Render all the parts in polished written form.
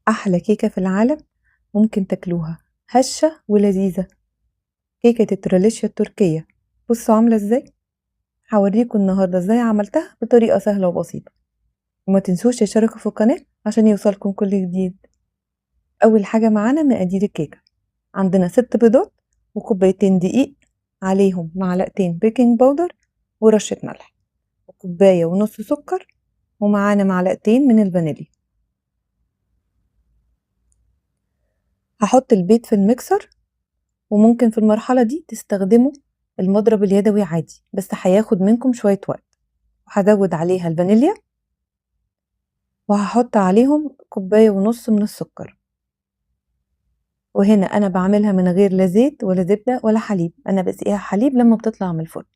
أحلى كيكة في العالم ممكن تاكلوها هشة ولذيذة. كيكة التراليشيا التركية، بصوا عاملة ازاي. هوريكم النهاردة ازاي عملتها بطريقة سهلة وبسيطة، وما تنسوش تشتركوا في القناة عشان يوصلكم كل جديد. أول حاجة معانا مقادير الكيكة. عندنا 6 بيضات وكوبايتين دقيق، عليهم معلقتين بيكنج باودر ورشة ملح، وكوباية ونص سكر، ومعانا معلقتين من الفانيليا. هحط البيض في الميكسر، وممكن في المرحلة دي تستخدموا المضرب اليدوي عادي، بس هياخد منكم شوية وقت. وهزود عليها الفانيليا، وهحط عليهم كوباية ونص من السكر. وهنا أنا بعملها من غير لا زيت ولا زبدة ولا حليب، أنا بسقيها حليب لما بتطلع من الفرن.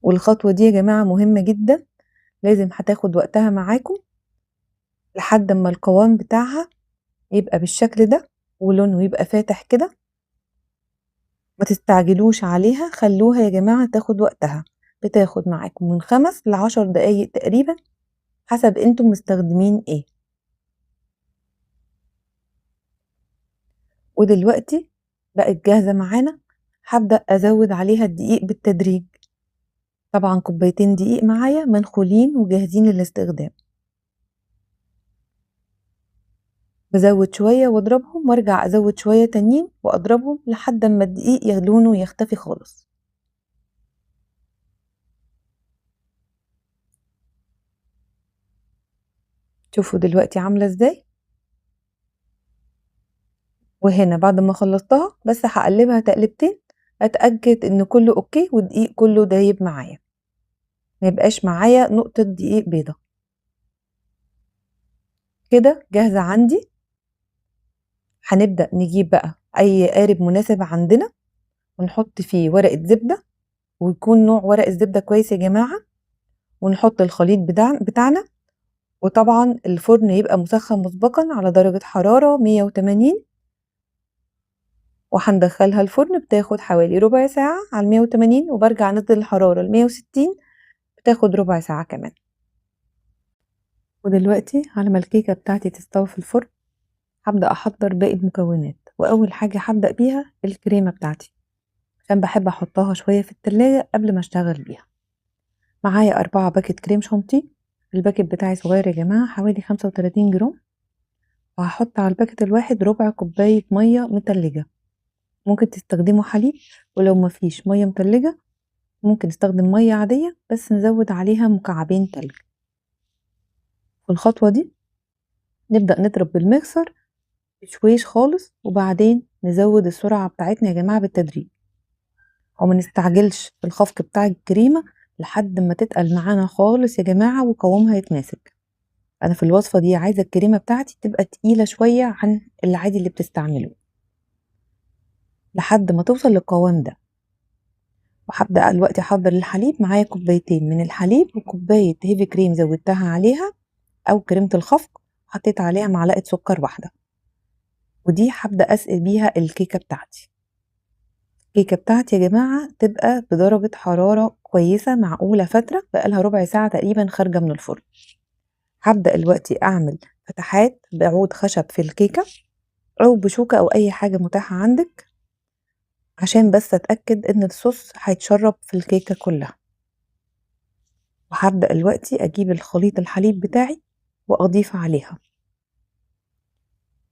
والخطوة دي يا جماعة مهمة جدا، لازم هتاخد وقتها معاكم لحد ما القوام بتاعها يبقى بالشكل ده ولونه يبقى فاتح كده. ما تستعجلوش عليها، خلوها يا جماعة تاخد وقتها، بتاخد معاكم من 5 ل10 دقايق تقريبا حسب انتم مستخدمين ايه. ودلوقتي بقت جاهزة معانا، هبدأ ازود عليها الدقيق بالتدريج. طبعا كوبايتين دقيق معايا منخولين وجاهزين للاستخدام. بزود شوية واضربهم وارجع ازود شوية تانيين واضربهم لحد ما الدقيق لونه يختفي خالص. شوفوا دلوقتي عاملة ازاي. وهنا بعد ما خلصتها بس هقلبها تقلبتين، اتأكد ان كله اوكي والدقيق كله دايب معايا، ما يبقاش معايا نقطة دقيق بيضة. كده جاهزة عندي. هنبدأ نجيب بقى اي قارب مناسب عندنا ونحط فيه ورقة زبدة، ويكون نوع ورق الزبدة كويس يا جماعة، ونحط الخليط بتاعنا. وطبعا الفرن يبقى مسخن مسبقا على درجة حرارة 180، وهندخلها الفرن بتاخد حوالي ربع ساعة على 180، وبرجع انزل الحرارة 160 بتاخد ربع ساعة كمان. ودلوقتي على ما الكيكة بتاعتي تستوي في الفرن هبدأ أحضر باقي المكونات. وأول حاجة هبدأ بيها الكريمة بتاعتي، عشان بحب أحطها شوية في التلاجة قبل ما أشتغل بيها. معايا 4 باكت كريم شانتيه، الباكت بتاعي صغير يا جماعة حوالي 35 جرام. وهحط على الباكت الواحد ربع كوباية مية متلجة، ممكن تستخدموا حليب، ولو مفيش مية متلجة ممكن نستخدم مية عادية بس نزود عليها مكعبين تلج. في الخطوة دي نبدأ نضرب بالمكسر بشويش خالص، وبعدين نزود السرعة بتاعتنا يا جماعة بالتدريج، وما نستعجلش في الخفق بتاع الكريمة لحد ما تتقل معانا خالص يا جماعة وقوامها يتماسك. انا في الوصفة دي عايزة الكريمة بتاعتي تبقى تقيلة شوية عن العادي اللي بتستعمله لحد ما توصل للقوام ده. وهبدأ دلوقتي احضر الحليب. معايا كوبايتين من الحليب وكوباية هيفي كريم زودتها عليها، او كريمة الخفق حطيت عليها معلقة سكر واحدة. ودي هبدأ اسقي بيها الكيكة بتاعتي. الكيكة بتاعتي يا جماعة تبقى بدرجة حرارة كويسة معقولة، فترة بقالها ربع ساعة تقريبا خارجة من الفرن. هبدأ دلوقتي اعمل فتحات بعود خشب في الكيكة او بشوكة او اي حاجة متاحة عندك، عشان بس اتأكد ان الصوص هيتشرب في الكيكة كلها. وهبدأ دلوقتي اجيب الخليط الحليب بتاعي واضيف عليها.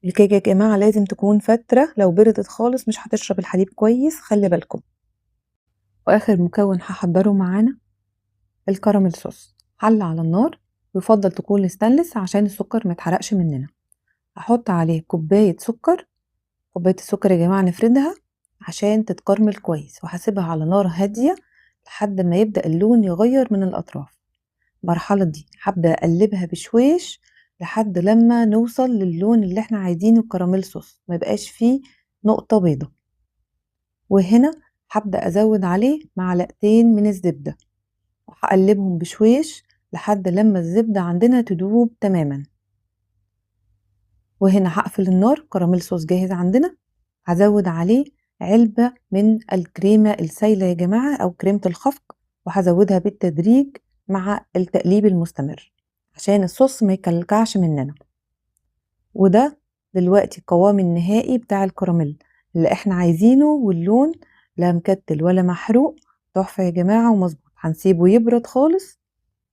الكيكة يا جماعة لازم تكون فترة، لو بردت خالص مش هتشرب الحليب كويس، خلي بالكم. واخر مكون هحضره معانا الكراميل صوص. حلة على النار، ويفضل تكون ستانلس عشان السكر ما يتحرقش مننا. هحط عليه كوباية سكر. كوباية السكر يا جماعة نفردها عشان تتكرمل كويس، وهسيبها على نار هادية لحد ما يبدأ اللون يغير من الأطراف. المرحلة دي هبدأ أقلبها بشويش لحد لما نوصل للون اللي احنا عايزينه، الكراميل صوص ما يبقاش فيه نقطة بيضة. وهنا هبدأ أزود عليه معلقتين من الزبدة، وهقلبهم بشويش لحد لما الزبدة عندنا تدوب تماما. وهنا هقفل النار. كراميل صوص جاهز عندنا. هزود عليه علبة من الكريمة السايلة يا جماعة أو كريمة الخفق، وهزودها بالتدريج مع التقليب المستمر عشان الصوص ما يكلكعش مننا. وده دلوقتي القوام النهائي بتاع الكراميل اللي احنا عايزينه، واللون لا مكتل ولا محروق، تحفة يا جماعة ومظبوط. هنسيبه يبرد خالص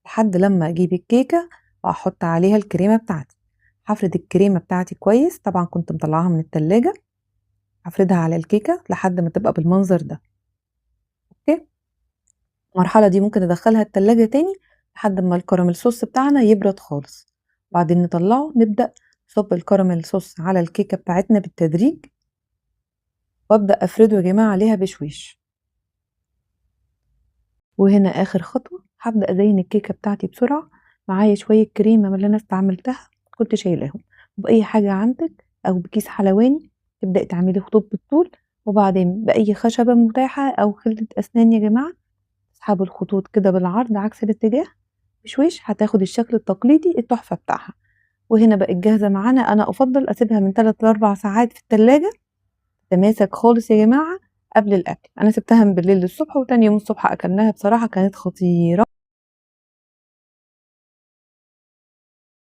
لحد لما اجيب الكيكة واحط عليها الكريمة بتاعتي. هفرد الكريمة بتاعتي كويس، طبعا كنت مطلعاها من التلاجة، هفردها على الكيكة لحد ما تبقى بالمنظر ده. اوكي، المرحلة دي ممكن ندخلها التلاجة تاني لحد ما الكراميل صوص بتاعنا يبرد خالص، بعدين نطلعه نبدأ نصب الكراميل صوص على الكيكة بتاعتنا بالتدريج، وابدأ افرده يا جماعة عليها بشويش. وهنا اخر خطوة هبدأ ازين الكيكة بتاعتي بسرعة. معايا شوية كريمة من اللي انا استعملتها كنت شايلاهم، وبأي حاجة عندك او بكيس حلواني تبدأي تعملي خطوط بالطول، وبعدين بأي خشبة متاحة او خلة اسنان يا جماعة تسحبوا الخطوط كده بالعرض عكس الاتجاه بشويش، هتاخد الشكل التقليدي التحفة بتاعها. وهنا بقت جاهزة معانا. انا افضل اسيبها من 3 ل 4 ساعات في التلاجة تماسك خالص يا جماعة قبل الأكل. أنا سبتها من بالليل للصبح وتاني يوم الصبح أكلناها، بصراحة كانت خطيرة.